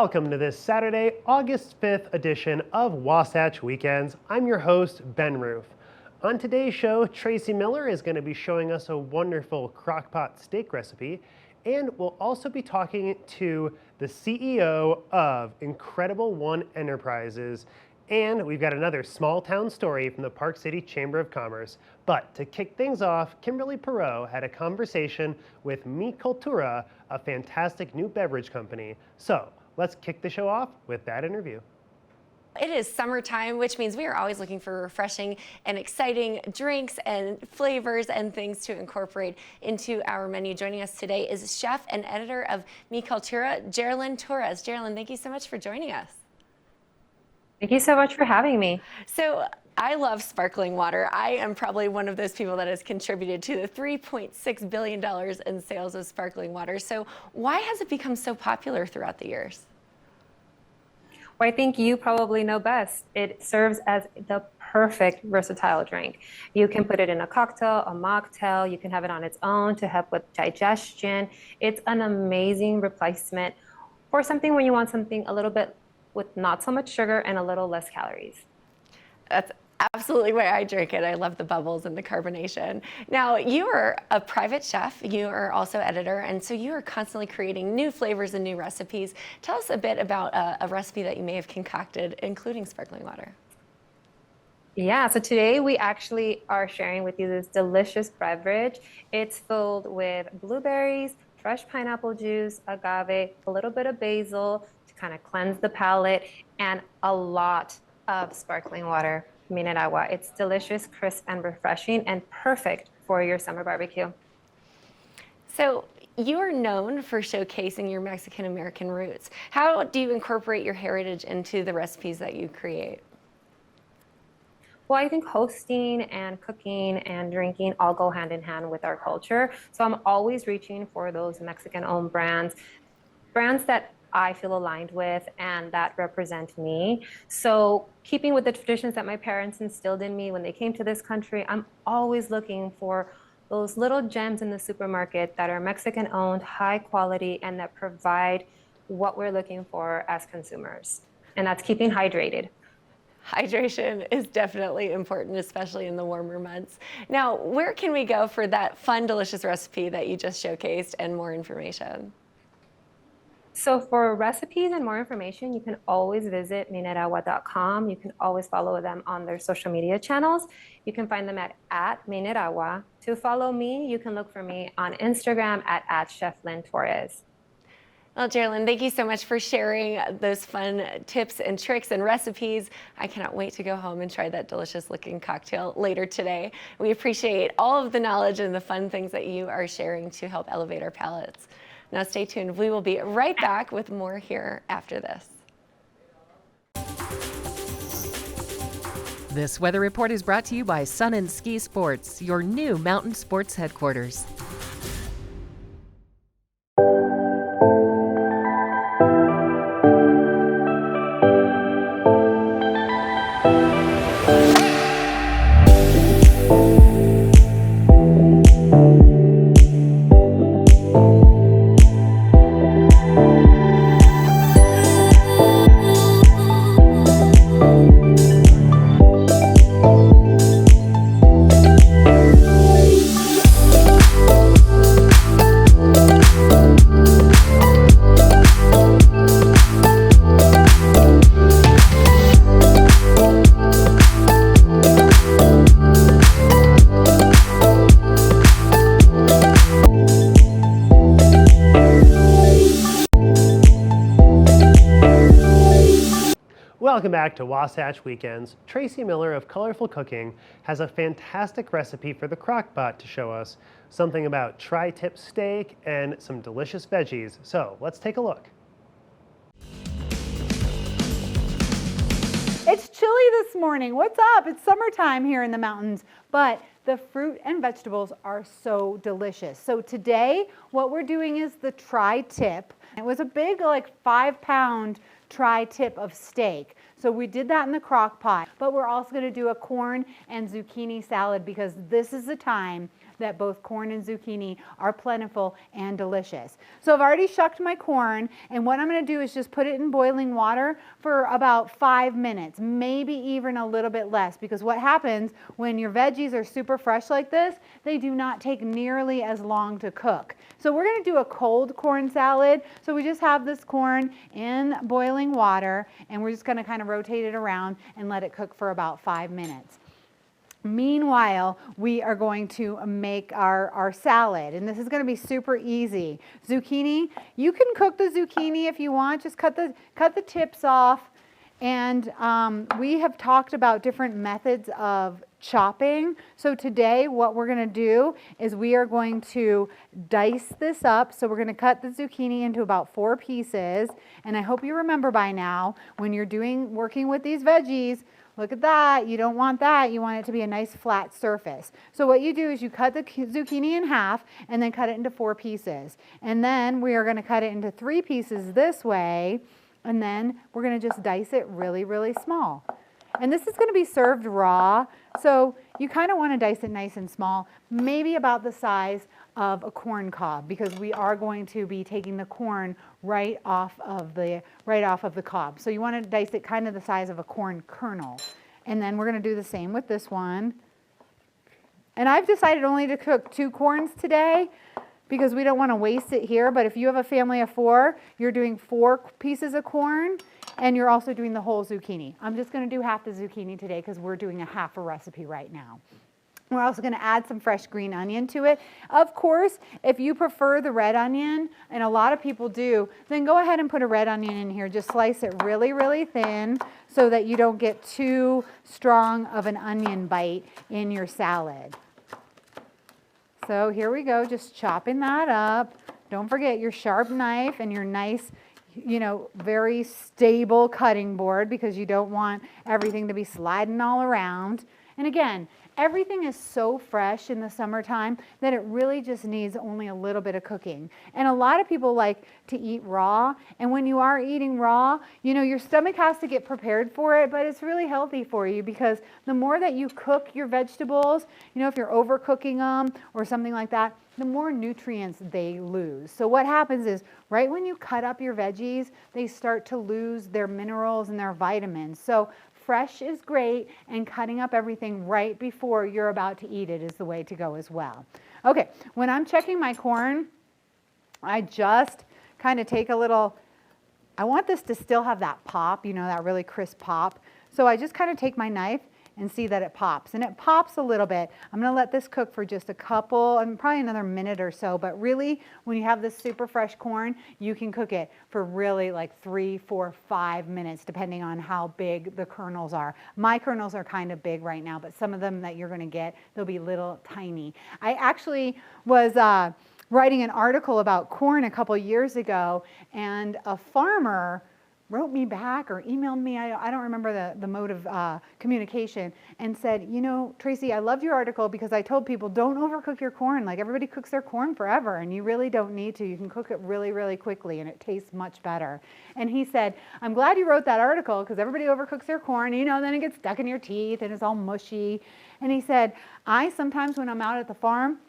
Welcome to this Saturday, August 5th edition of Wasatch Weekends. I'm your host, Ben Roof. On today's show, Tracy Miller is going to be showing us a wonderful crockpot steak recipe, and we'll also be talking to the CEO of Incredible One Enterprises, and we've got another small town story from the Park City Chamber of Commerce. But to kick things off, Kimberly Perot had a conversation with Mi Cultura, a fantastic new beverage company. So let's kick the show off with that interview. It is summertime, which means we are always looking for refreshing and exciting drinks and flavors and things to incorporate into our menu. Joining us today is chef and editor of Mi Cultura, Geraldine Torres. Geraldine, thank you so much for joining us. Thank you so much for having me. So I love sparkling water. I am probably one of those people that has contributed to the $3.6 billion in sales of sparkling water. So why has it become so popular throughout the years? Well, I think you probably know best. It serves as the perfect versatile drink. You can put it in a cocktail, a mocktail. You can have it on its own to help with digestion. It's an amazing replacement for something when you want something a little bit with not so much sugar and a little less calories. That's absolutely why I drink it. I love the bubbles and the carbonation. Now, you are a private chef. You are also editor, and so you are constantly creating new flavors and new recipes. Tell us a bit about a recipe that you may have concocted, including sparkling water. Yeah, so today we actually are sharing with you this delicious beverage. It's filled with blueberries, fresh pineapple juice, agave, a little bit of basil to kind of cleanse the palate, and a lot of sparkling water, Minerawa. It's delicious, crisp, and refreshing, and perfect for your summer barbecue. So you are known for showcasing your Mexican-American roots. How do you incorporate your heritage into the recipes that you create? Well, I think hosting and cooking and drinking all go hand in hand with our culture. So I'm always reaching for those Mexican-owned brands that I feel aligned with and that represent me. So keeping with the traditions that my parents instilled in me when they came to this country, I'm always looking for those little gems in the supermarket that are Mexican-owned, high quality, and that provide what we're looking for as consumers. And that's keeping hydrated. Hydration is definitely important, especially in the warmer months. Now, where can we go for that fun, delicious recipe that you just showcased and more information? So for recipes and more information, you can always visit minerawa.com. You can always follow them on their social media channels. You can find them at Minerawa. To follow me, you can look for me on Instagram at @ChefLynn Well, Geraldine, thank you so much for sharing those fun tips and tricks and recipes. I cannot wait to go home and try that delicious looking cocktail later today. We appreciate all of the knowledge and the fun things that you are sharing to help elevate our palates. Now stay tuned. We will be right back with more here after this. This weather report is brought to you by Sun and Ski Sports, your new mountain sports headquarters. Welcome back to Wasatch Weekends. Tracy Miller of Colorful Cooking has a fantastic recipe for the crock-pot to show us, something about tri-tip steak and some delicious veggies. So let's take a look. It's chilly this morning. What's up? It's summertime here in the mountains, but the fruit and vegetables are so delicious. So today, what we're doing is the tri-tip. It was a big, like 5-pound tri-tip of steak. So we did that in the crock pot, but we're also gonna do a corn and zucchini salad because this is the time that both corn and zucchini are plentiful and delicious. So I've already shucked my corn, and what I'm going to do is just put it in boiling water for about 5 minutes, maybe even a little bit less, because what happens when your veggies are super fresh like this, they do not take nearly as long to cook. So we're going to do a cold corn salad. So we just have this corn in boiling water, and we're just going to kind of rotate it around and let it cook for about 5 minutes. Meanwhile, we are going to make our salad, and this is going to be super easy. Zucchini, you can cook the zucchini if you want, just cut the tips off. And we have talked about different methods of chopping. So today what we're going to do is we are going to dice this up. So we're going to cut the zucchini into about 4 pieces. And I hope you remember by now, when you're working with these veggies, look at that. You don't want that. You want it to be a nice flat surface. So what you do is you cut the zucchini in half and then cut it into 4 pieces. And then we are going to cut it into 3 pieces this way. And then we're going to just dice it really, really small. And this is going to be served raw. So you kind of want to dice it nice and small, maybe about the size of a corn cob, because we are going to be taking the corn right off of the cob. So you want to dice it kind of the size of a corn kernel. And then we're going to do the same with this one. And I've decided only to cook 2 corns today, because we don't want to waste it here. But if you have a family of 4, you're doing 4 pieces of corn, and you're also doing the whole zucchini. I'm just going to do half the zucchini today because we're doing a half a recipe right now. We're also going to add some fresh green onion to it. Of course, if you prefer the red onion, and a lot of people do, then go ahead and put a red onion in here. Just slice it really, really thin so that you don't get too strong of an onion bite in your salad. So here we go, just chopping that up. Don't forget your sharp knife and your nice, very stable cutting board, because you don't want everything to be sliding all around. And again, everything is so fresh in the summertime that it really just needs only a little bit of cooking. And a lot of people like to eat raw. And when you are eating raw, your stomach has to get prepared for it, but it's really healthy for you, because the more that you cook your vegetables, if you're overcooking them or something like that, the more nutrients they lose. So what happens is, right when you cut up your veggies, they start to lose their minerals and their vitamins. So fresh is great, and cutting up everything right before you're about to eat it is the way to go as well. Okay, when I'm checking my corn, I just kind of take a little, I want this to still have that pop, that really crisp pop. So I just kind of take my knife and see that it pops. And it pops a little bit. I'm going to let this cook for just a couple, probably another minute or so. But really, when you have this super fresh corn, you can cook it for really like 3, 4, 5 minutes, depending on how big the kernels are. My kernels are kind of big right now, but some of them that you're going to get, they'll be little tiny. I actually was writing an article about corn a couple years ago, and a farmer wrote me back or emailed me, I don't remember the mode of communication, and said, Tracy, I loved your article because I told people don't overcook your corn. Like, everybody cooks their corn forever, and you really don't need to. You can cook it really, really quickly, and it tastes much better. And he said, I'm glad you wrote that article, because everybody overcooks their corn, then it gets stuck in your teeth and it's all mushy. And he said, I sometimes, when I'm out at the farm,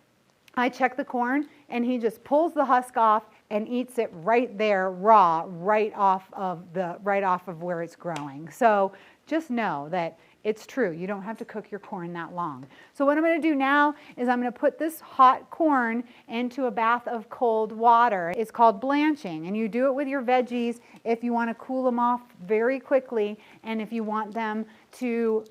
I check the corn, and he just pulls the husk off and eats it right there raw, right off of where it's growing. So just know that it's true. You don't have to cook your corn that long. So what I'm going to do now is I'm going to put this hot corn into a bath of cold water. It's called blanching, and you do it with your veggies if you want to cool them off very quickly, and if you want them to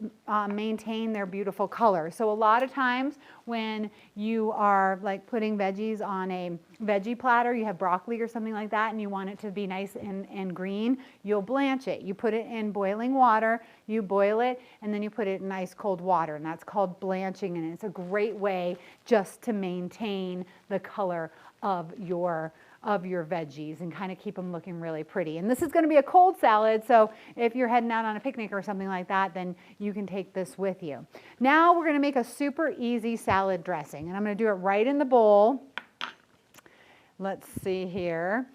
maintain their beautiful color. So a lot of times when you are like putting veggies on a veggie platter, you have broccoli or something like that, and you want it to be nice and green, you'll blanch it. You put it in boiling water, you boil it, and then you put it in ice cold water, and that's called blanching, and it's a great way just to maintain the color of your veggies and kind of keep them looking really pretty. And this is going to be a cold salad, so if you're heading out on a picnic or something like that, then you can take this with you. Now we're going to make a super easy salad dressing, and I'm going to do it right in the bowl. Let's see here.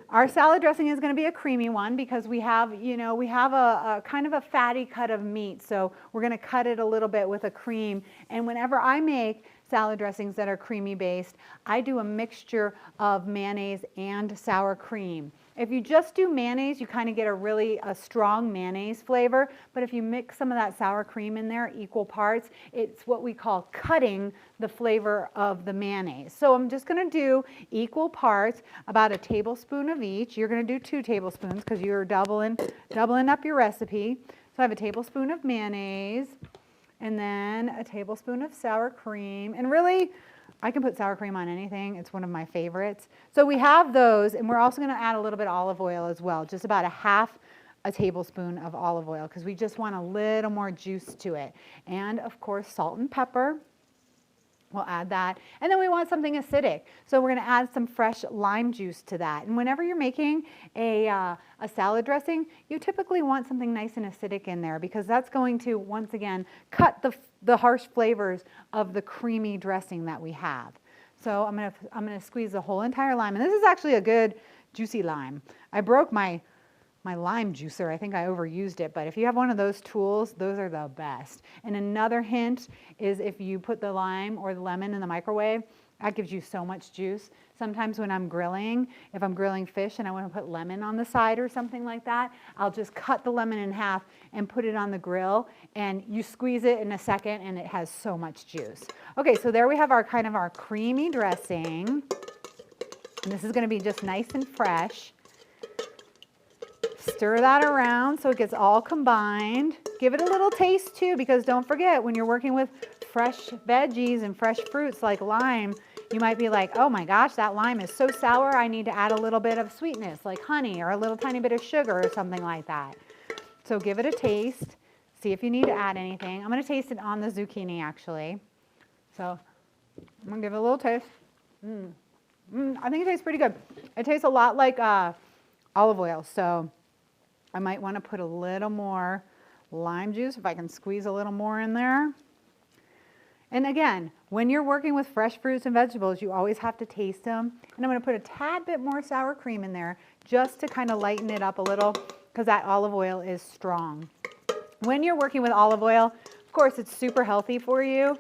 Our salad dressing is going to be a creamy one, because we have a kind of a fatty cut of meat, so we're going to cut it a little bit with a cream. And whenever I make salad dressings that are creamy based. I do a mixture of mayonnaise and sour cream. If you just do mayonnaise, you kind of get a strong mayonnaise flavor, but if you mix some of that sour cream in there, equal parts, it's what we call cutting the flavor of the mayonnaise. So I'm just gonna do equal parts, about a tablespoon of each. You're gonna do 2 tablespoons because you're doubling up your recipe. So I have a tablespoon of mayonnaise, and then a tablespoon of sour cream, and really, I can put sour cream on anything. It's one of my favorites. So we have those, and we're also going to add a little bit of olive oil as well, just about a tablespoon of olive oil, because we just want a little more juice to it. And of course, salt and pepper. We'll add that. And then we want something acidic. So we're going to add some fresh lime juice to that. And whenever you're making a salad dressing, you typically want something nice and acidic in there, because that's going to, once again, cut the harsh flavors of the creamy dressing that we have. So I'm going to squeeze the whole entire lime. And this is actually a good juicy lime. I broke my lime juicer. I think I overused it, but if you have one of those tools, those are the best. And another hint is if you put the lime or the lemon in the microwave, that gives you so much juice. Sometimes when I'm grilling, if I'm grilling fish and I want to put lemon on the side or something like that, I'll just cut the lemon in half and put it on the grill, and you squeeze it in a second and it has so much juice. Okay, so there we have our kind of our creamy dressing. And this is going to be just nice and fresh. Stir that around so it gets all combined. Give it a little taste too, because don't forget, when you're working with fresh veggies and fresh fruits like lime, you might be like, oh my gosh, that lime is so sour, I need to add a little bit of sweetness like honey or a little tiny bit of sugar or something like that. So give it a taste. See if you need to add anything. I'm going to taste it on the zucchini actually. So I'm going to give it a little taste. I think it tastes pretty good. It tastes a lot like olive oil, so I might want to put a little more lime juice, if I can squeeze a little more in there. And again, when you're working with fresh fruits and vegetables, you always have to taste them. And I'm going to put a tad bit more sour cream in there just to kind of lighten it up a little, because that olive oil is strong. When you're working with olive oil, of course, it's super healthy for you,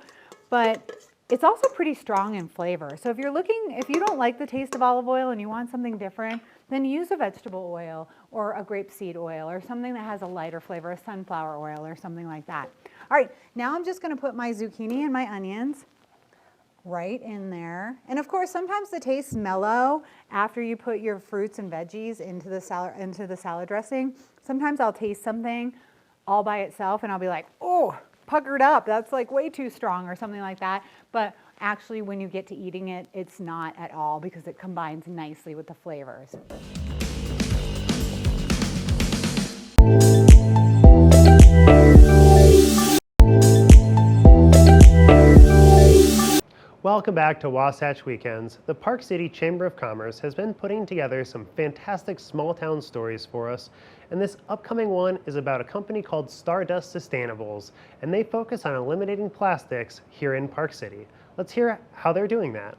but it's also pretty strong in flavor. So if you don't like the taste of olive oil and you want something different, then use a vegetable oil or a grapeseed oil or something that has a lighter flavor, a sunflower oil or something like that. All right, now I'm just going to put my zucchini and my onions right in there. And of course, sometimes the taste's mellow after you put your fruits and veggies into the salad dressing. Sometimes I'll taste something all by itself and I'll be like, oh, puckered up, that's like way too strong or something like that. But actually, when you get to eating it, it's not at all, because it combines nicely with the flavors. Welcome back to Wasatch Weekends. The Park City Chamber of Commerce has been putting together some fantastic small town stories for us, and this upcoming one is about a company called Stardust Sustainables, and they focus on eliminating plastics here in Park City. Let's hear how they're doing that.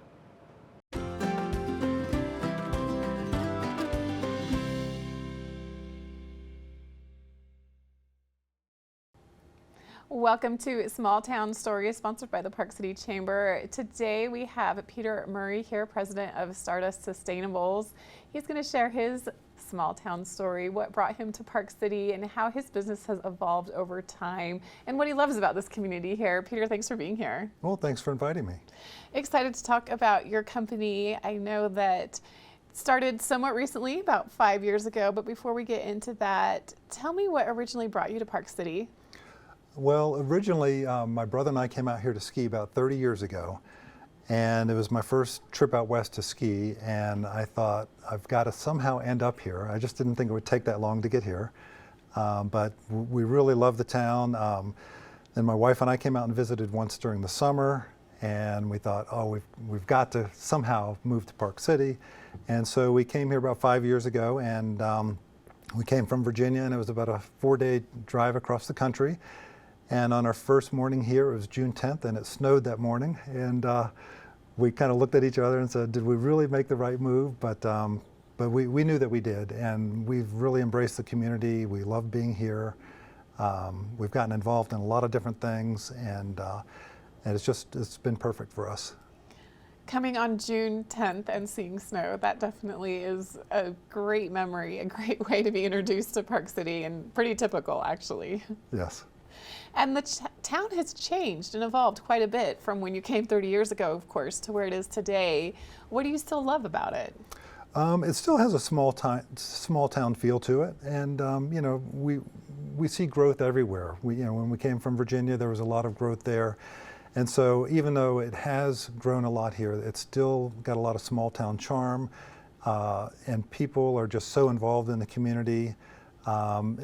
Welcome to Small Town Stories, sponsored by the Park City Chamber. Today we have Peter Murray here, president of Stardust Sustainables. He's going to share his small town story, what brought him to Park City, and how his business has evolved over time, and what he loves about this community here. Peter, thanks for being here. Well, thanks for inviting me. Excited to talk about your company. I know that started somewhat recently, about 5 years ago, but before we get into that, tell me what originally brought you to Park City. Well, originally, my brother and I came out here to ski about 30 years ago, and it was my first trip out west to ski, and I thought, I've got to somehow end up here. I just didn't think it would take that long to get here, but we really love the town. Then my wife and I came out and visited once during the summer, and we thought, oh, we've got to somehow move to Park City, and so we came here about 5 years ago, and we came from Virginia, and it was about a 4-day drive across the country. And on our first morning here, it was June 10th, and it snowed that morning. And we kind of looked at each other and said, did we really make the right move? But we knew that we did, and we've really embraced the community. We love being here. We've gotten involved in a lot of different things, and and it's been perfect for us. Coming on June 10th and seeing snow, that definitely is a great memory, a great way to be introduced to Park City, and pretty typical, actually. Yes. And the town has changed and evolved quite a bit from when you came 30 years ago, of course, to where it is today. What do you still love about it? It still has a small town feel to it, and you know, we see growth everywhere. When we came from Virginia, there was a lot of growth there. And so even though it has grown a lot here, it's still got a lot of small town charm, and people are just so involved in the community.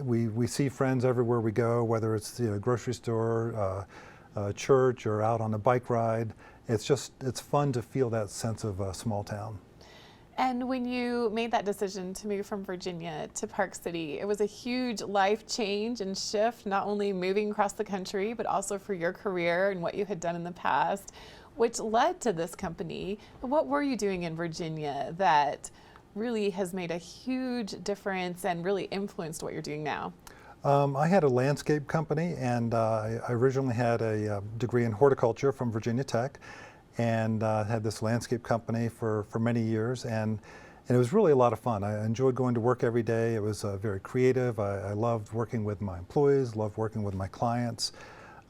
We see friends everywhere we go, whether it's the grocery store, church, or out on a bike ride. It's fun to feel that sense of a small town. And when you made that decision to move from Virginia to Park City, it was a huge life change and shift, not only moving across the country, but also for your career and what you had done in the past, which led to this company. What were you doing in Virginia that really has made a huge difference and really influenced what you're doing now? I had a landscape company, and I originally had a degree in horticulture from Virginia Tech, and had this landscape company for many years, and it was really a lot of fun. I enjoyed going to work every day. It was very creative. I loved working with my employees, loved working with my clients,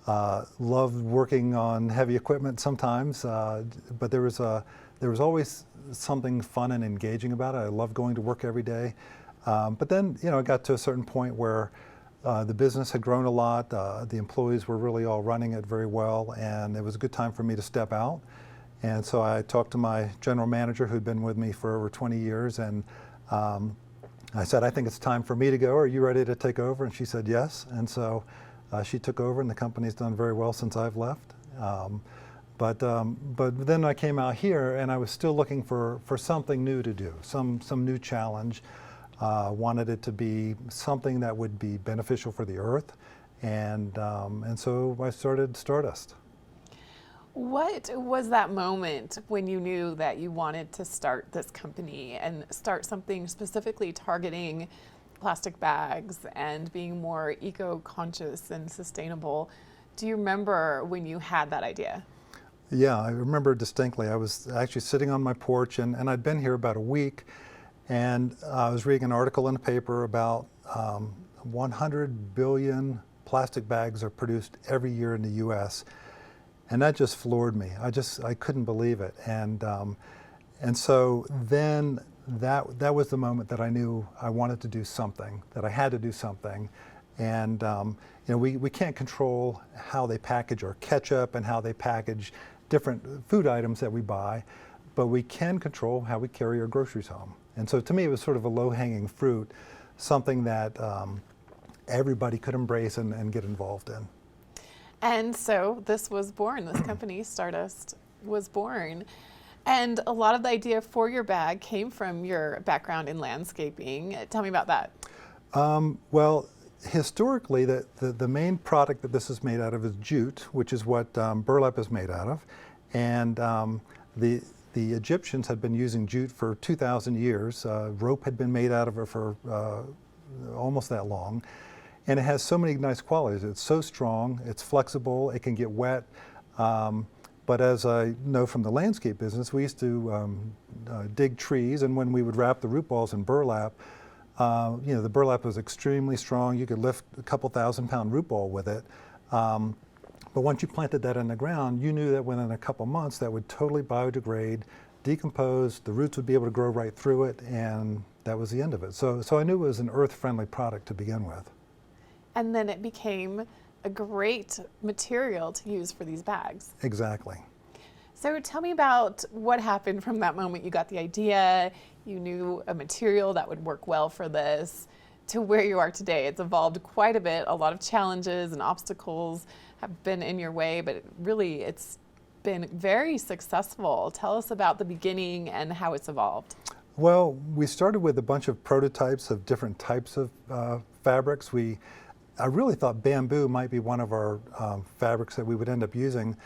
loved working on heavy equipment sometimes, but there was always something fun and engaging about it. I loved going to work every day. But then, it got to a certain point where the business had grown a lot. The employees were really all running it very well, and it was a good time for me to step out. And so I talked to my general manager, who'd been with me for over 20 years, and I said, I think it's time for me to go. Are you ready to take over? And she said yes. And so she took over, and the company's done very well since I've left. But then I came out here, and I was still looking for something new to do, some new challenge. Wanted it to be something that would be beneficial for the earth, and so I started Stardust. What was that moment when you knew that you wanted to start this company and start something specifically targeting plastic bags and being more eco-conscious and sustainable? Do you remember when you had that idea? Yeah, I remember distinctly. I was actually sitting on my porch, and I'd been here about a week, and I was reading an article in the paper about 100 billion plastic bags are produced every year in the U.S., and that just floored me. I couldn't believe it, and so then that was the moment that I knew I wanted to do something, that I had to do something, and we can't control how they package our ketchup and how they package different food items that we buy, but we can control how we carry our groceries home. And so to me, it was sort of a low-hanging fruit, something that everybody could embrace and get involved in. And so this was born, this company, Stardust, was born. And a lot of the idea for your bag came from your background in landscaping. Tell me about that. Well, historically, the main product that this is made out of is jute, which is what burlap is made out of. And the Egyptians had been using jute for 2,000 years. Rope had been made out of it for almost that long. And it has so many nice qualities. It's so strong, it's flexible, it can get wet. But as I know from the landscape business, we used to dig trees, and when we would wrap the root balls in burlap, the burlap was extremely strong. You could lift a couple 1,000-pound root ball with it. But once you planted that in the ground, you knew that within a couple months that would totally biodegrade, decompose, the roots would be able to grow right through it, and that was the end of it. So I knew it was an earth-friendly product to begin with. And then it became a great material to use for these bags. Exactly. So tell me about what happened from that moment. You got the idea, you knew a material that would work well for this, to where you are today. It's evolved quite a bit. A lot of challenges and obstacles have been in your way, but really it's been very successful. Tell us about the beginning and how it's evolved. Well, we started with a bunch of prototypes of different types of fabrics. I really thought bamboo might be one of our fabrics that we would end up using,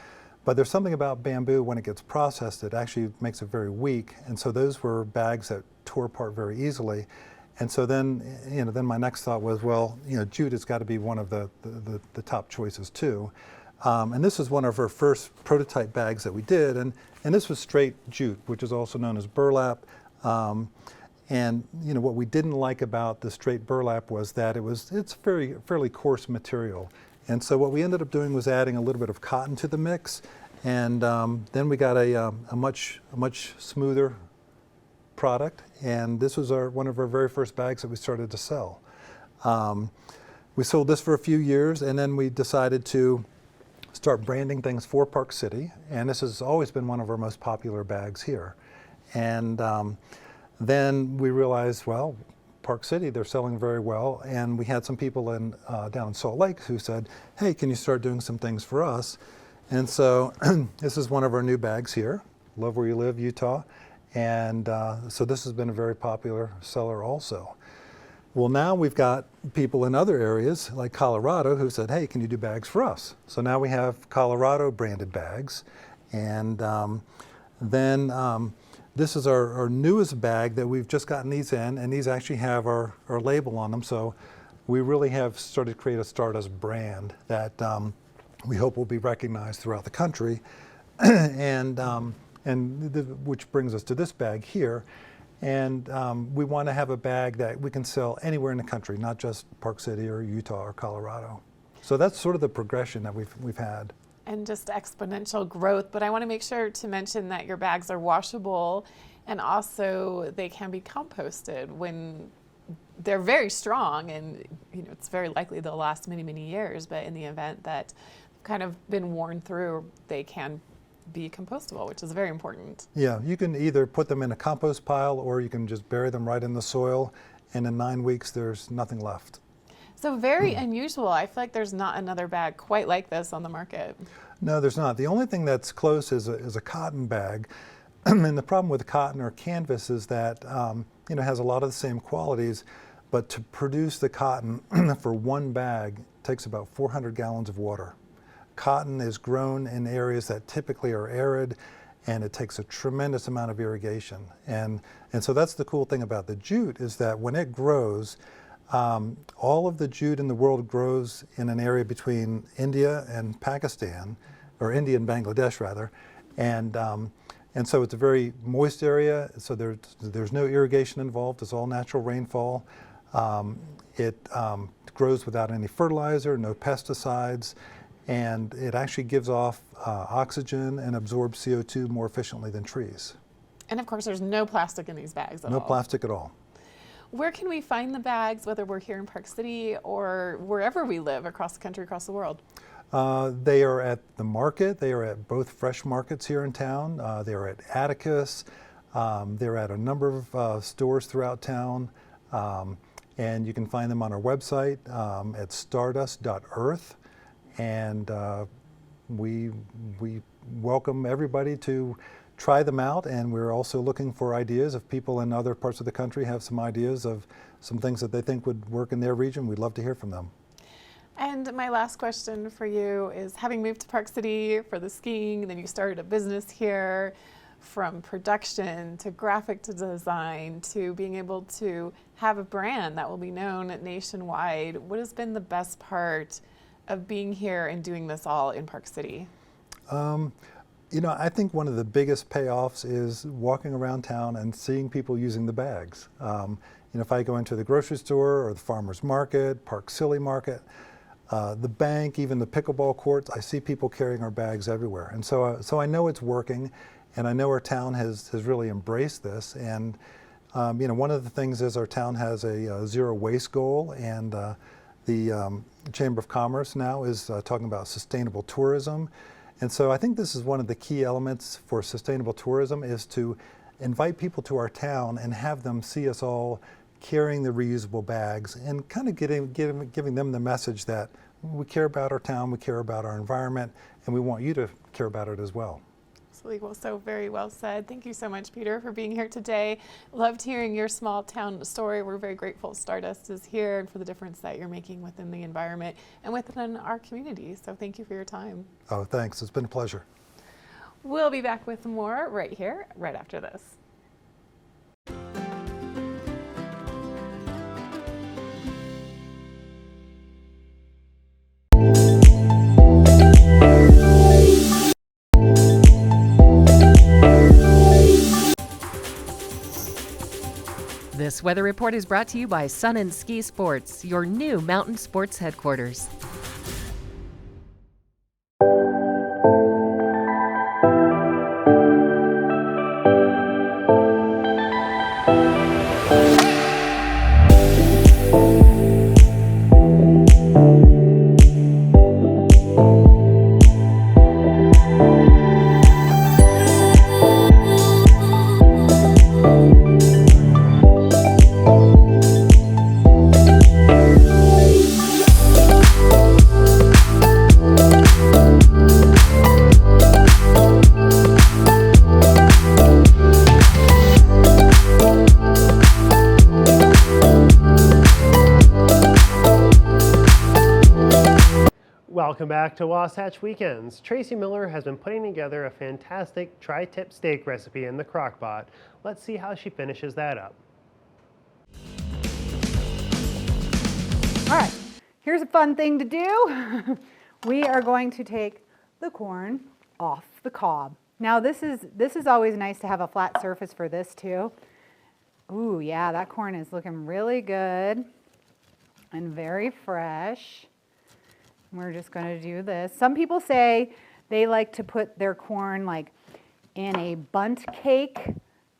but there's something about bamboo when it gets processed that actually makes it very weak, and so those were bags that tore apart very easily. And so then my next thought was, well, jute has got to be one of the top choices too. And this was one of our first prototype bags that we did. And this was straight jute, which is also known as burlap. And what we didn't like about the straight burlap was that it's fairly coarse material. And so what we ended up doing was adding a little bit of cotton to the mix. And then we got a much smoother product. And this was one of our very first bags that we started to sell. We sold this for a few years, and then we decided to start branding things for Park City. And this has always been one of our most popular bags here. And then we realized, well, Park City, they're selling very well. And we had some people down in Salt Lake who said, hey, can you start doing some things for us? And so this is one of our new bags here, Love Where You Live, Utah. And so this has been a very popular seller also. Well, now we've got people in other areas like Colorado who said, hey, can you do bags for us? So now we have Colorado branded bags. And then this is our newest bag that we've just gotten these in, and these actually have our label on them. So we really have started to create a Stardust brand that we hope will be recognized throughout the country. Which brings us to this bag here. And we want to have a bag that we can sell anywhere in the country, not just Park City or Utah or Colorado. So that's sort of the progression that we've had. And just exponential growth. But I want to make sure to mention that your bags are washable, and also they can be composted when they're very strong, and it's very likely they'll last many, many years. But in the event that kind of been worn through, they can be compostable, which is very important. Yeah, you can either put them in a compost pile or you can just bury them right in the soil, and in 9 weeks there's nothing left. So very unusual. I feel like there's not another bag quite like this on the market. No, there's not. The only thing that's close is a cotton bag. And the problem with cotton or canvas is that it has a lot of the same qualities, but to produce the cotton for one bag takes about 400 gallons of water. Cotton is grown in areas that typically are arid, and it takes a tremendous amount of irrigation. And so that's the cool thing about the jute, is that when it grows, all of the jute in the world grows in an area between India and Pakistan, or India and Bangladesh rather. And so it's a very moist area, so there's no irrigation involved, it's all natural rainfall. It grows without any fertilizer, no pesticides. And it actually gives off oxygen and absorbs CO2 more efficiently than trees. And of course, there's no plastic in these bags at all. No plastic at all. Where can we find the bags, whether we're here in Park City or wherever we live across the country, across the world? They are at the market. They are at both fresh markets here in town. They are at Atticus. They're at a number of stores throughout town. And you can find them on our website at stardust.earth. And we welcome everybody to try them out, and we're also looking for ideas. If people in other parts of the country have some ideas of some things that they think would work in their region, we'd love to hear from them. And my last question for you is, having moved to Park City for the skiing, then you started a business here, from production to graphic to design to being able to have a brand that will be known nationwide, what has been the best part of being here and doing this all in Park City? I think one of the biggest payoffs is walking around town and seeing people using the bags. If I go into the grocery store or the farmer's market, Park City Market, the bank, even the pickleball courts, I see people carrying our bags everywhere. And so I know it's working, and I know our town has really embraced this. And one of the things is our town has a zero waste goal, and the Chamber of Commerce now is talking about sustainable tourism. And so I think this is one of the key elements for sustainable tourism, is to invite people to our town and have them see us all carrying the reusable bags, and kind of giving them the message that we care about our town, we care about our environment, and we want you to care about it as well. Absolutely. Well, so very well said. Thank you so much, Peter, for being here today. Loved hearing your small town story. We're very grateful Stardust is here and for the difference that you're making within the environment and within our community. So thank you for your time. Oh, thanks. It's been a pleasure. We'll be back with more right here, right after this. This weather report is brought to you by Sun and Ski Sports, your new mountain sports headquarters. Welcome back to Wasatch Weekends. Tracy Miller has been putting together a fantastic tri-tip steak recipe in the crock pot. Let's see how she finishes that up. All right, here's a fun thing to do. We are going to take the corn off the cob. Now this is always nice to have a flat surface for this too. Ooh, yeah, that corn is looking really good and very fresh. We're just going to do this. Some people say they like to put their corn like in a bundt cake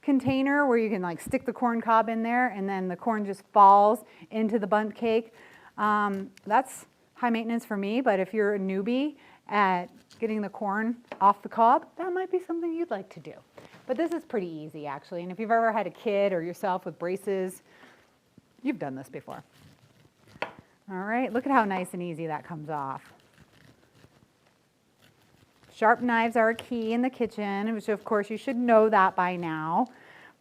container where you can like stick the corn cob in there and then the corn just falls into the bundt cake. That's high maintenance for me, but if you're a newbie at getting the corn off the cob, that might be something you'd like to do. But this is pretty easy actually, and if you've ever had a kid or yourself with braces, you've done this before. All right, look at how nice and easy that comes off. Sharp knives are a key in the kitchen, which of course you should know that by now.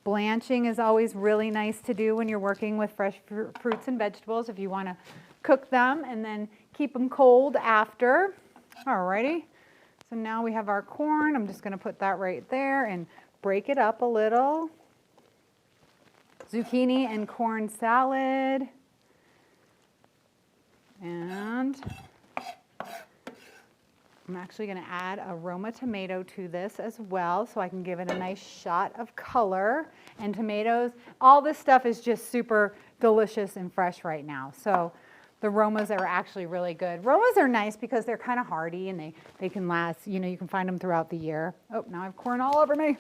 Blanching is always really nice to do when you're working with fresh fruits and vegetables if you want to cook them and then keep them cold after. All righty, so now we have our corn. I'm just going to put that right there and break it up a little. Zucchini and corn salad. And I'm actually going to add a Roma tomato to this as well so I can give it a nice shot of color. And tomatoes, all this stuff is just super delicious and fresh right now. So the Romas are actually really good. Romas are nice because they're kind of hardy and they can last, you know, you can find them throughout the year. Oh, now I have corn all over me.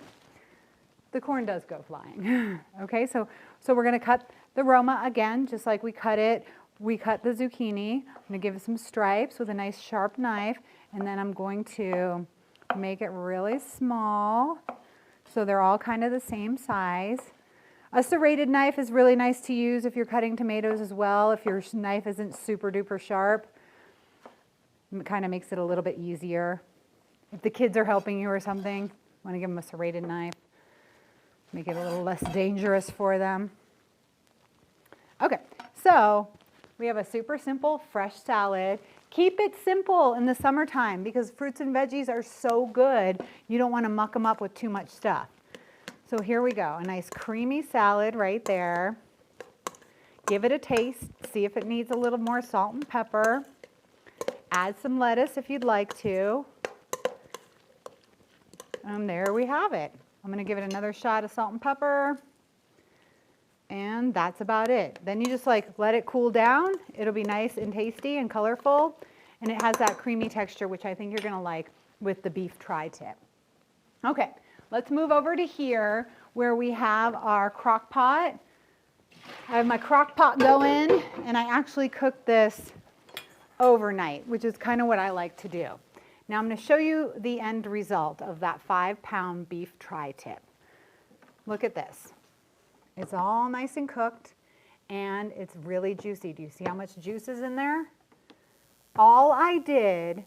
The corn does go flying. Okay, so we're going to cut the Roma again, just like we cut it. We cut the zucchini. I'm going to give it some stripes with a nice sharp knife, and then I'm going to make it really small so they're all kind of the same size. A serrated knife is really nice to use if you're cutting tomatoes as well. If your knife isn't super duper sharp, it kind of makes it a little bit easier. If the kids are helping you or something, want to give them a serrated knife, make it a little less dangerous for them. Okay, so we have a super simple fresh salad. Keep it simple in the summertime because fruits and veggies are so good. You don't want to muck them up with too much stuff. So here we go, a nice creamy salad right there. Give it a taste, see if it needs a little more salt and pepper. Add some lettuce if you'd like to. And there we have it. I'm going to give it another shot of salt and pepper. And that's about it. Then you just like let it cool down. It'll be nice and tasty and colorful. And it has that creamy texture, which I think you're gonna like with the beef tri-tip. Okay, let's move over to here where we have our crock pot. I have my crock pot going and I actually cooked this overnight, which is kind of what I like to do. Now I'm gonna show you the end result of that 5-pound beef tri-tip. Look at this. It's all nice and cooked and it's really juicy. Do you see how much juice is in there? All I did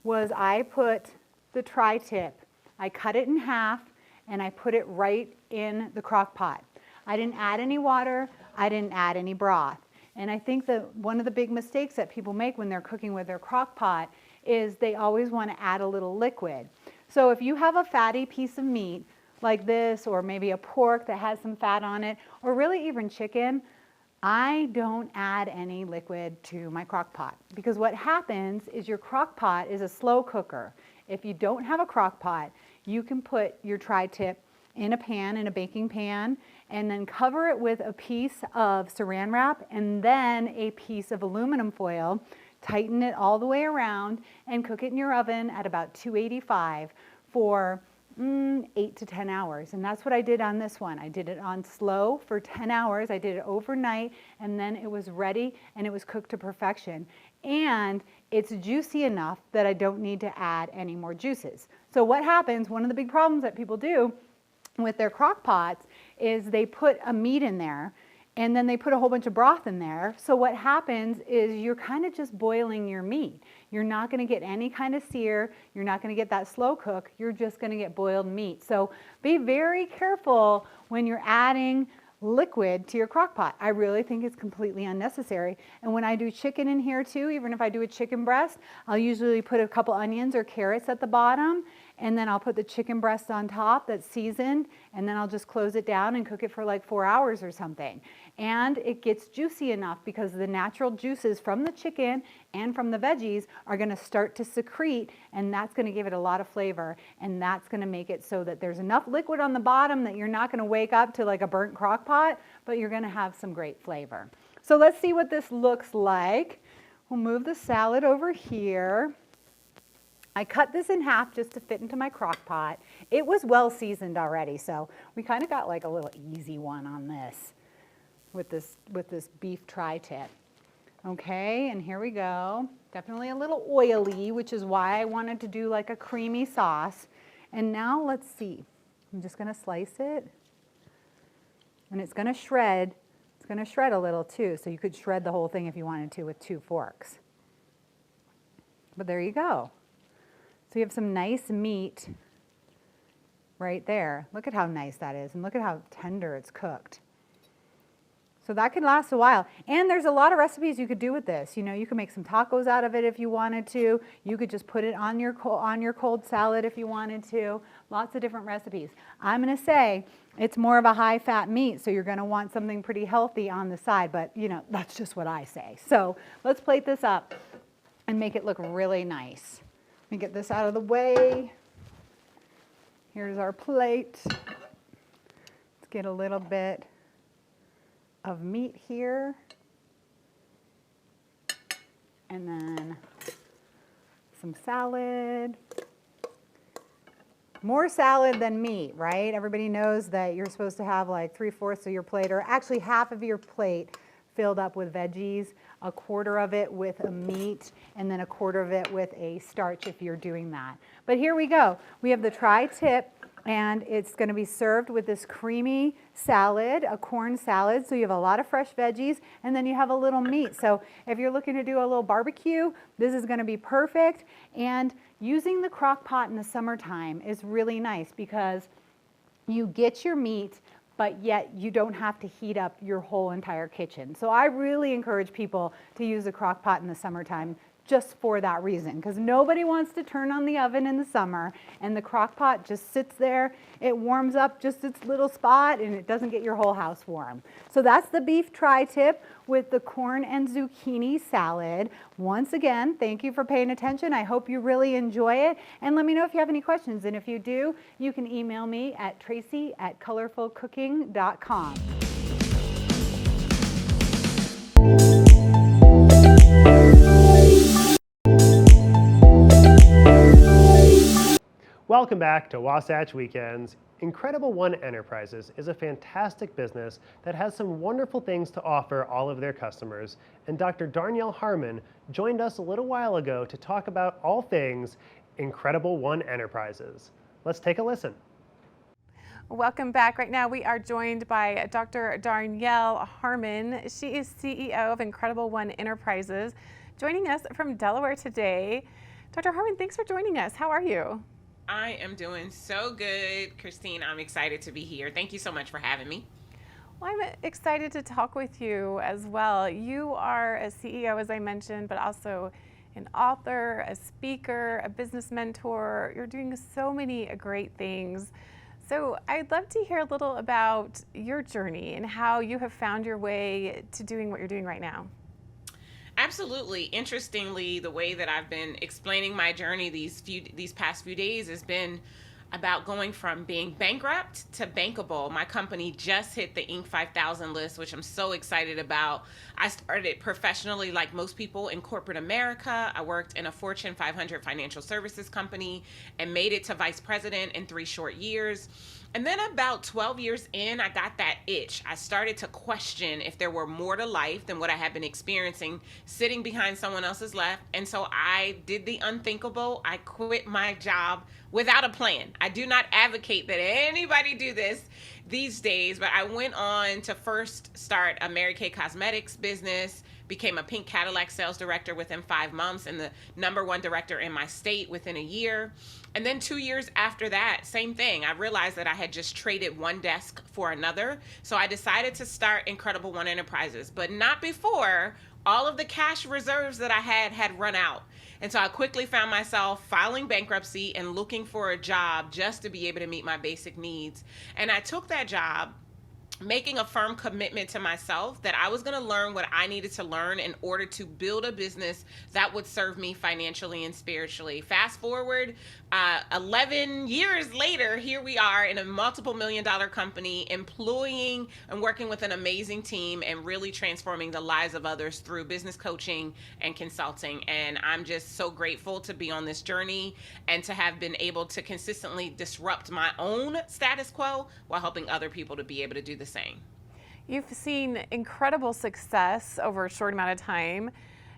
was I put the tri-tip, I cut it in half and I put it right in the crock pot. I didn't add any water, I didn't add any broth. And I think that one of the big mistakes that people make when they're cooking with their crock pot is they always want to add a little liquid. So if you have a fatty piece of meat, like this, or maybe a pork that has some fat on it, or really even chicken, I don't add any liquid to my crock pot because what happens is your crock pot is a slow cooker. If you don't have a crock pot, you can put your tri-tip in a pan, in a baking pan, and then cover it with a piece of saran wrap and then a piece of aluminum foil. Tighten it all the way around and cook it in your oven at about 285 for 8 to 10 hours. And that's what I did on this one. I did it on slow for 10 hours. I did it overnight, and then it was ready and it was cooked to perfection. And it's juicy enough that I don't need to add any more juices. So what happens, one of the big problems that people do with their crock pots is they put a meat in there and then they put a whole bunch of broth in there. So what happens is you're kind of just boiling your meat. You're not going to get any kind of sear. You're not going to get that slow cook. You're just going to get boiled meat. So be very careful when you're adding liquid to your crock pot. I really think it's completely unnecessary. And when I do chicken in here too, even if I do a chicken breast, I'll usually put a couple onions or carrots at the bottom, and then I'll put the chicken breast on top that's seasoned, and then I'll just close it down and cook it for like 4 hours or something. And it gets juicy enough because the natural juices from the chicken and from the veggies are going to start to secrete, and that's going to give it a lot of flavor, and that's going to make it so that there's enough liquid on the bottom that you're not going to wake up to like a burnt crock pot, but you're going to have some great flavor. So let's see what this looks like. We'll move the salad over here. I cut this in half just to fit into my crock pot. It was well seasoned already, so we kind of got like a little easy one on this with this beef tri-tip. Okay, and here we go. Definitely a little oily, which is why I wanted to do like a creamy sauce. And now let's see. I'm just going to slice it, and it's going to shred. It's going to shred a little too, so you could shred the whole thing if you wanted to with 2 forks. But there you go. So you have some nice meat right there. Look at how nice that is, and look at how tender it's cooked. So that can last a while. And there's a lot of recipes you could do with this. You know, you could make some tacos out of it if you wanted to. You could just put it on your cold salad if you wanted to. Lots of different recipes. I'm going to say it's more of a high-fat meat, so you're going to want something pretty healthy on the side. But, you know, that's just what I say. So let's plate this up and make it look really nice. Let me get this out of the way. Here's our plate. Let's get a little bit of meat here. And then some salad. More salad than meat, right? Everybody knows that you're supposed to have like 3/4 of your plate, or actually half of your plate filled up with veggies, 1/4 of it with a meat, and then 1/4 of it with a starch if you're doing that. But here we go. We have the tri-tip, and it's going to be served with this creamy salad, a corn salad. So you have a lot of fresh veggies, and then you have a little meat. So if you're looking to do a little barbecue, this is going to be perfect. And using the crock pot in the summertime is really nice because you get your meat, but yet you don't have to heat up your whole entire kitchen. So I really encourage people to use a crock pot in the summertime just for that reason, because nobody wants to turn on the oven in the summer, and the crock pot just sits there. It warms up just its little spot, and it doesn't get your whole house warm. So that's the beef tri-tip with the corn and zucchini salad. Once again, thank you for paying attention. I hope you really enjoy it, and let me know if you have any questions. And if you do, you can email me at tracy@colorfulcooking.com. Welcome back to Wasatch Weekends. Incredible One Enterprises is a fantastic business that has some wonderful things to offer all of their customers, and Dr. Darnielle Harmon joined us a little while ago to talk about all things Incredible One Enterprises. Let's take a listen. Welcome back. Right now we are joined by Dr. Darnielle Harmon. She is CEO of Incredible One Enterprises, joining us from Delaware today. Dr. Harmon, thanks for joining us. How are you? I am doing so good, Christine. I'm excited to be here. Thank you so much for having me. Well, I'm excited to talk with you as well. You are a CEO, as I mentioned, but also an author, a speaker, a business mentor. You're doing so many great things. So I'd love to hear a little about your journey and how you have found your way to doing what you're doing right now. Absolutely. Interestingly, the way that I've been explaining my journey these past few days has been about going from being bankrupt to bankable. My company just hit the Inc. 5000 list, which I'm so excited about. I started professionally like most people in corporate America. I worked in a Fortune 500 financial services company and made it to vice president in 3 short years. And then about 12 years in, I got that itch. I started to question if there were more to life than what I had been experiencing sitting behind someone else's lap. And so I did the unthinkable. I quit my job without a plan. I do not advocate that anybody do this these days, but I went on to first start a Mary Kay Cosmetics business, became a pink Cadillac sales director within 5 months and the #1 director in my state within a year. And then 2 years after that, same thing. I realized that I had just traded one desk for another. So I decided to start Incredible One Enterprises, but not before all of the cash reserves that I had run out. And so I quickly found myself filing bankruptcy and looking for a job just to be able to meet my basic needs. And I took that job, making a firm commitment to myself that I was going to learn what I needed to learn in order to build a business that would serve me financially and spiritually. Fast forward 11 years later, here we are in a multiple $1-million company, employing and working with an amazing team and really transforming the lives of others through business coaching and consulting. And I'm just so grateful to be on this journey and to have been able to consistently disrupt my own status quo while helping other people to be able to do the same. You've seen incredible success over a short amount of time,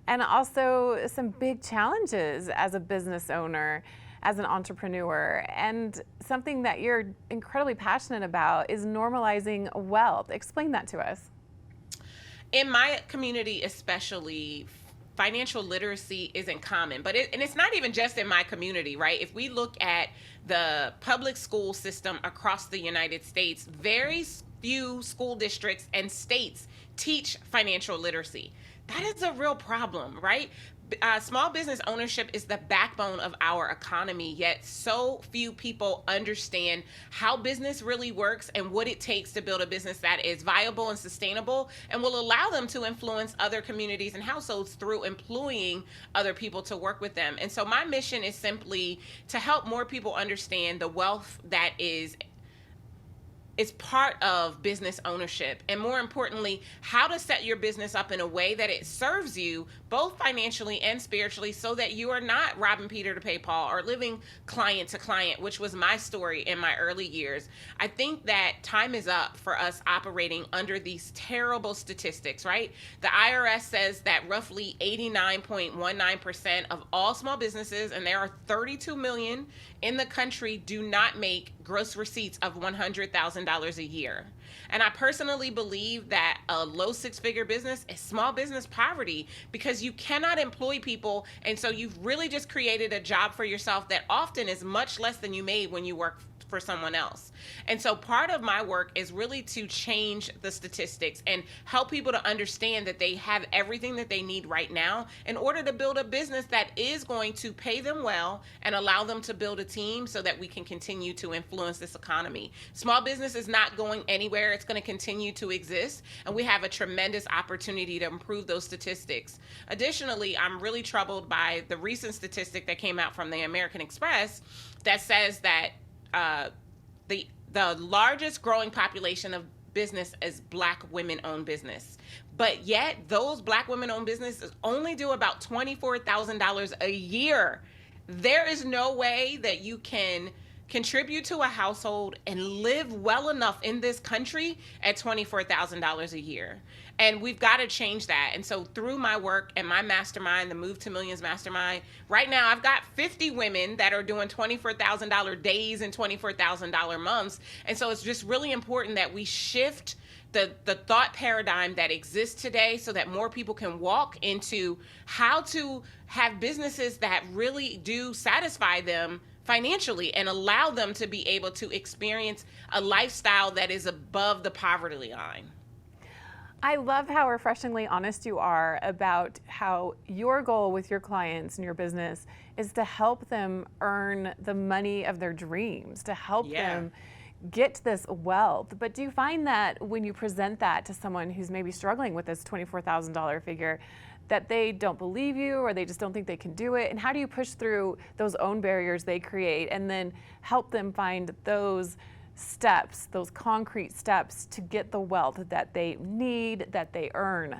and also some big challenges as a business owner, as an entrepreneur. And something that you're incredibly passionate about is normalizing wealth. Explain that to us. In my community especially, financial literacy isn't common, but it's not even just in my community, right? If we look at the public school system across the United States, very few school districts and states teach financial literacy. That is a real problem, right? Small business ownership is the backbone of our economy, yet so few people understand how business really works and what it takes to build a business that is viable and sustainable and will allow them to influence other communities and households through employing other people to work with them. And so my mission is simply to help more people understand the wealth that is part of business ownership, and more importantly, how to set your business up in a way that it serves you both financially and spiritually, so that you are not robbing Peter to pay Paul or living client to client, which was my story in my early years. I think that time is up for us operating under these terrible statistics, right? The IRS says that roughly 89.19% of all small businesses, and there are 32 million in the country, do not make gross receipts of $100,000 a year. And I personally believe that a low six-figure business is small business poverty, because you cannot employ people, and so you've really just created a job for yourself that often is much less than you made when you work for someone else. And so part of my work is really to change the statistics and help people to understand that they have everything that they need right now in order to build a business that is going to pay them well and allow them to build a team so that we can continue to influence this economy. Small business is not going anywhere. It's going to continue to exist, and we have a tremendous opportunity to improve those statistics. Additionally, I'm really troubled by the recent statistic that came out from the American Express that says that the largest growing population of business is Black women-owned business. But yet those Black women-owned businesses only do about $24,000 a year. There is no way that you can contribute to a household and live well enough in this country at $24,000 a year. And we've got to change that. And so through my work and my mastermind, the Move to Millions Mastermind, right now I've got 50 women that are doing $24,000 days and $24,000 months. And so it's just really important that we shift the thought paradigm that exists today so that more people can walk into how to have businesses that really do satisfy them financially and allow them to be able to experience a lifestyle that is above the poverty line. I love how refreshingly honest you are about how your goal with your clients and your business is to help them earn the money of their dreams, to help them get this wealth. But do you find that when you present that to someone who's maybe struggling with this $24,000 figure, that they don't believe you or they just don't think they can do it? And how do you push through those own barriers they create and then help them find those steps, those concrete steps to get the wealth that they need, that they earn?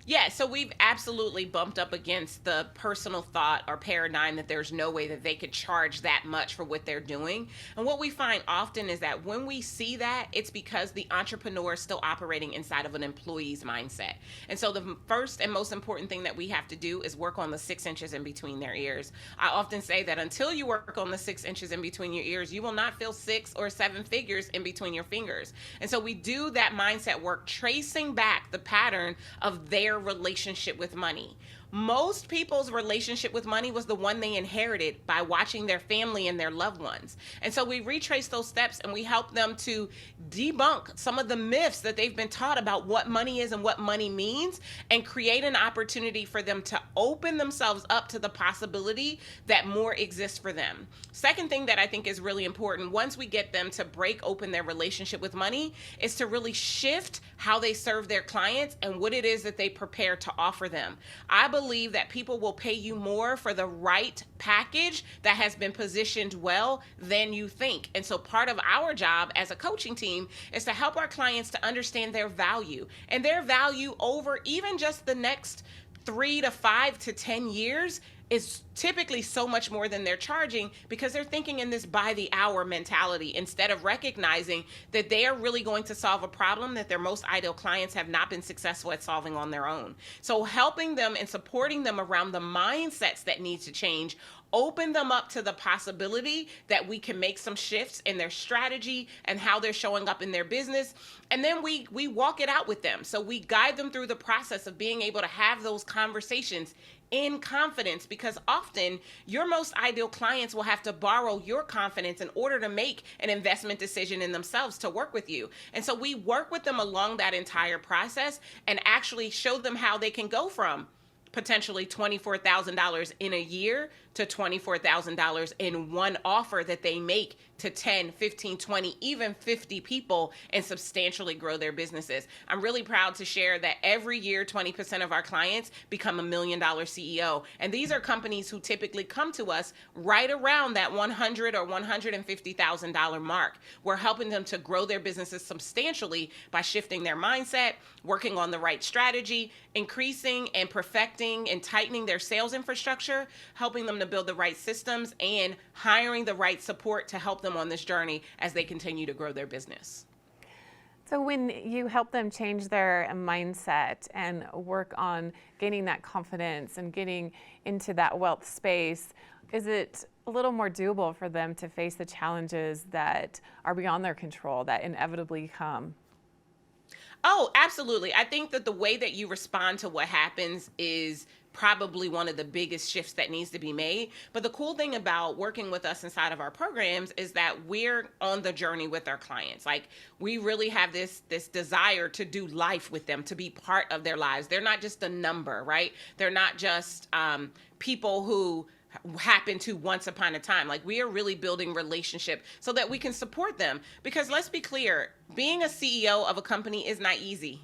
Yeah, so we've absolutely bumped up against the personal thought or paradigm that there's no way that they could charge that much for what they're doing. And what we find often is that when we see that, it's because the entrepreneur is still operating inside of an employee's mindset. And so the first and most important thing that we have to do is work on the 6 inches in between their ears. I often say that until you work on the 6 inches in between your ears, you will not feel 6 or 7 figures in between your fingers. And so we do that mindset work, tracing back the pattern of their relationship with money. Most people's relationship with money was the one they inherited by watching their family and their loved ones. And so we retrace those steps and we help them to debunk some of the myths that they've been taught about what money is and what money means, and create an opportunity for them to open themselves up to the possibility that more exists for them. Second thing that I think is really important, once we get them to break open their relationship with money, is to really shift how they serve their clients and what it is that they prepare to offer them. I believe that people will pay you more for the right package that has been positioned well than you think. And so part of our job as a coaching team is to help our clients to understand their value, and their value over even just the next 3 to 5 to 10 years is typically so much more than they're charging, because they're thinking in this by the hour mentality instead of recognizing that they are really going to solve a problem that their most ideal clients have not been successful at solving on their own. So helping them and supporting them around the mindsets that need to change, open them up to the possibility that we can make some shifts in their strategy and how they're showing up in their business. And then we walk it out with them. So we guide them through the process of being able to have those conversations in confidence, because often your most ideal clients will have to borrow your confidence in order to make an investment decision in themselves to work with you. And so we work with them along that entire process and actually show them how they can go from potentially $24,000 in a year to $24,000 in one offer that they make to 10, 15, 20, even 50 people, and substantially grow their businesses. I'm really proud to share that every year, 20% of our clients become $1 million CEO. And these are companies who typically come to us right around that $100,000 or $150,000 mark. We're helping them to grow their businesses substantially by shifting their mindset, working on the right strategy, increasing and perfecting and tightening their sales infrastructure, helping them to build the right systems, and hiring the right support to help them on this journey as they continue to grow their business. So when you help them change their mindset and work on gaining that confidence and getting into that wealth space, is it a little more doable for them to face the challenges that are beyond their control that inevitably come? Oh, absolutely. I think that the way that you respond to what happens is probably one of the biggest shifts that needs to be made. But the cool thing about working with us inside of our programs is that we're on the journey with our clients. Like, we really have this desire to do life with them, to be part of their lives. They're not just a number, right? They're not just people who happened to once upon a time. Like, we are really building relationship so that we can support them. Because let's be clear, being a CEO of a company is not easy.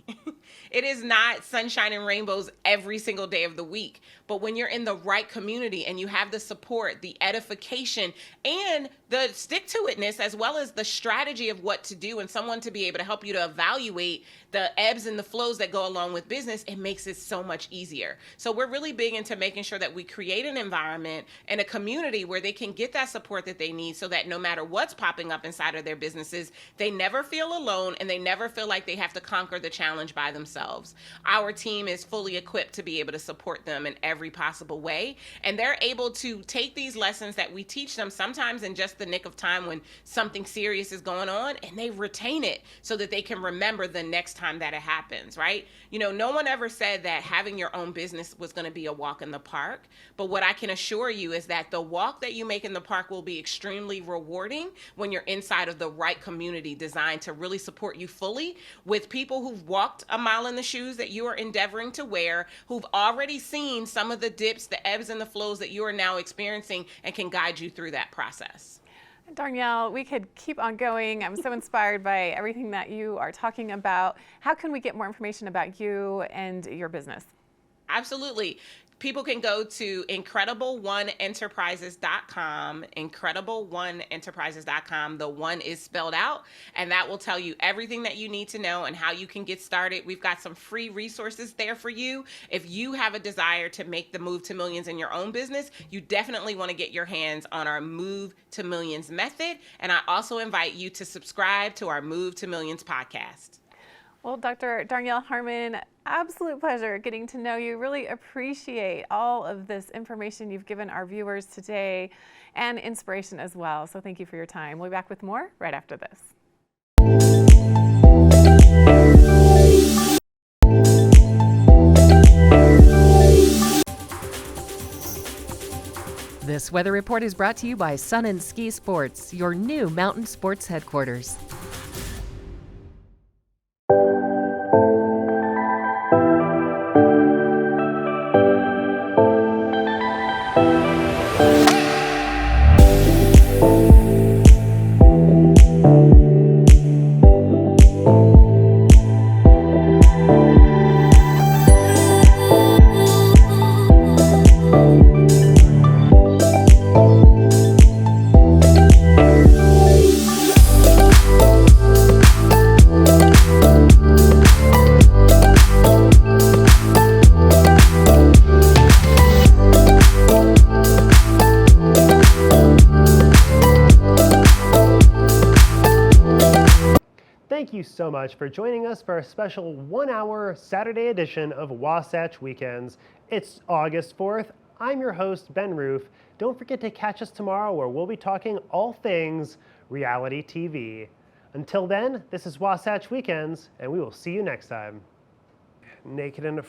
It is not sunshine and rainbows every single day of the week. But when you're in the right community and you have the support, the edification, and the stick-to-itness, as well as the strategy of what to do, and someone to be able to help you to evaluate the ebbs and the flows that go along with business, it makes it so much easier. So we're really big into making sure that we create an environment and a community where they can get that support that they need, so that no matter what's popping up inside of their businesses, they never feel alone and they never feel like they have to conquer the challenge by themselves. Our team is fully equipped to be able to support them in every possible way, and they're able to take these lessons that we teach them, sometimes in just the nick of time when something serious is going on, and they retain it so that they can remember the next time that it happens, right? You know, no one ever said that having your own business was going to be a walk in the park, but what I can assure you is that the walk that you make in the park will be extremely rewarding when you're inside of the right community designed to really support you fully, with people who've walked a mile in the shoes that you are endeavoring to wear, who've already seen some of the dips, the ebbs and the flows that you are now experiencing, and can guide you through that process. Darnyelle, we could keep on going. I'm so inspired by everything that you are talking about. How can we get more information about you and your business? Absolutely. People can go to incredible1enterprises.com, incredible1enterprises.com. The one is spelled out, and that will tell you everything that you need to know and how you can get started. We've got some free resources there for you. If you have a desire to make the move to millions in your own business, you definitely want to get your hands on our Move to Millions method. And I also invite you to subscribe to our Move to Millions podcast. Well, Dr. Darnielle Harmon, absolute pleasure getting to know you. Really appreciate all of this information you've given our viewers today and inspiration as well. So thank you for your time. We'll be back with more right after this. This weather report is brought to you by Sun and Ski Sports, your new mountain sports headquarters. Thank you so much for joining us for a special 1-hour Saturday edition of Wasatch Weekends. It's August 4th. I'm your host, Ben Roof. Don't forget to catch us tomorrow where we'll be talking all things reality TV. Until then, this is Wasatch Weekends, and we will see you next time. Naked and